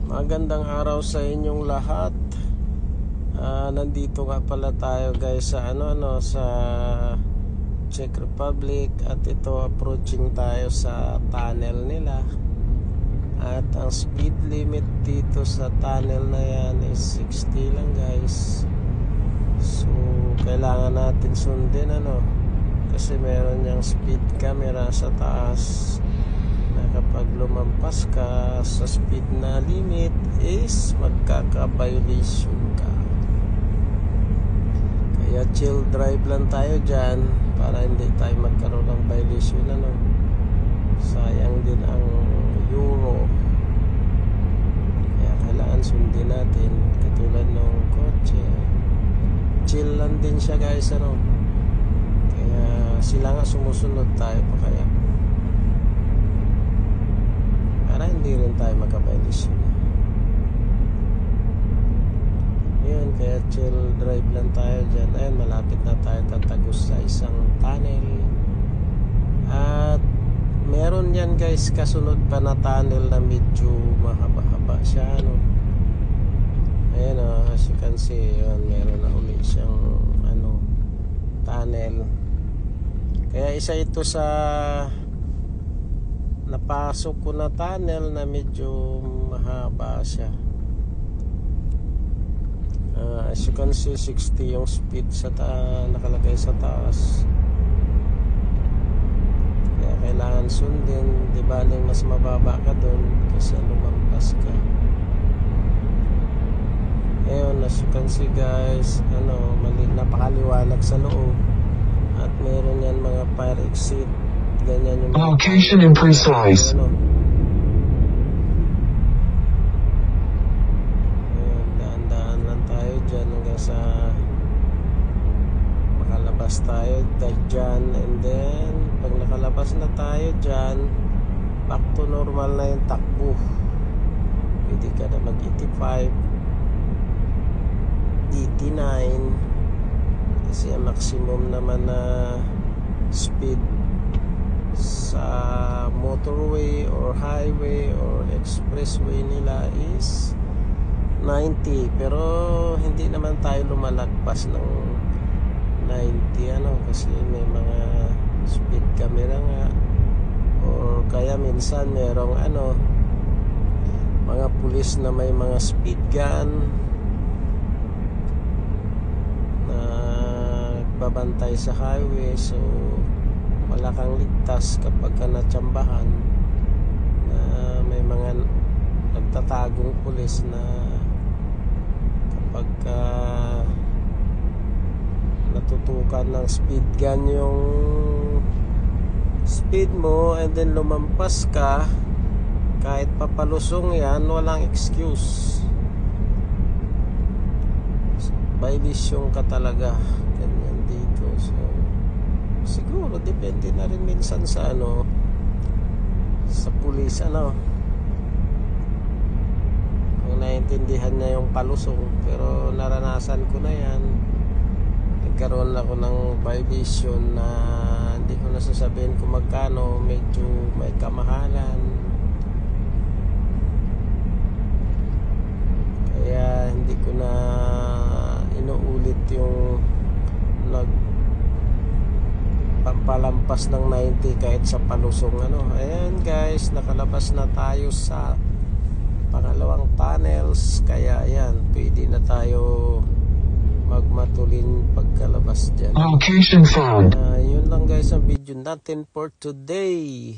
Magandang araw sa inyong lahat. Nandito nga pala tayo guys sa sa Czech Republic, at ito approaching tayo sa tunnel nila. At ang speed limit dito sa tunnel na yan is 60 lang guys. So kailangan natin sundin kasi meron yung speed camera sa taas na kapag lumampas ka sa speed na limit is magkaka-violation ka. Kaya chill drive lang tayo dyan para hindi tayo magkaroon ng violation. Sayang din ang euro, kaya kailangan sundin natin. Katulad ng kotse, chill lang din siya guys. Kaya sila nga sumusunod, tayo pa kaya para hindi rin tayo magka-violation. Yun, kaya chill drive lang tayo dyan. Ayun, malapit na tayo tatagos sa isang tunnel. At meron yan guys kasunod pa na tunnel na medyo mahaba-haba siya. Ayun, as you can see, yun, meron na ulit siyang tunnel. Kaya isa ito sa napasok ko na tunnel na medyo mahaba siya. As you can see, 60 yung speed sa nakalagay sa taas. Kaya kailangan sundin. Di ba mas mababa ka dun kasi lumampas ka. Ayun, as you can see guys, napakaliwanag sa loob. At meron yan mga fire exit. Ganyan yung location imprecise. Daan-daan lang tayo dyan hanggang sa makalabas tayo dyan. And then pag nakalabas na tayo dyan, back to normal na yung takbo. Pwede ka na mag 85, 89 kasi ang maximum naman na speed sa motorway or highway or expressway nila is 90. Pero hindi naman tayo lumalagpas ng 90 kasi may mga speed camera nga, or kaya minsan merong mga pulis na may mga speed gun na babantay sa highway. So wala kang ligtas kapag ka natsambahan na may mga nagtatagong pulis na kapag ka natutukan ng speed gun yung speed mo and then lumampas ka, kahit papalusong yan, walang excuse. Violation ka talaga. Ganyan dito. So siguro depende na rin minsan sa sa pulis kung naiintindihan niya yung palusong. Pero naranasan ko na yan. Nagkaroon ako ng violation na hindi ko nasasabihin kung magkano, medyo may kamahalan. Kaya hindi ko na inuulit yung pampalampas ng 90 kahit sa palusong. Ayan guys, nakalabas na tayo sa pangalawang tunnels. Kaya ayan, pwede na tayo magmatulin pagkalabas dyan. Location found. Yun lang guys ang video natin for today.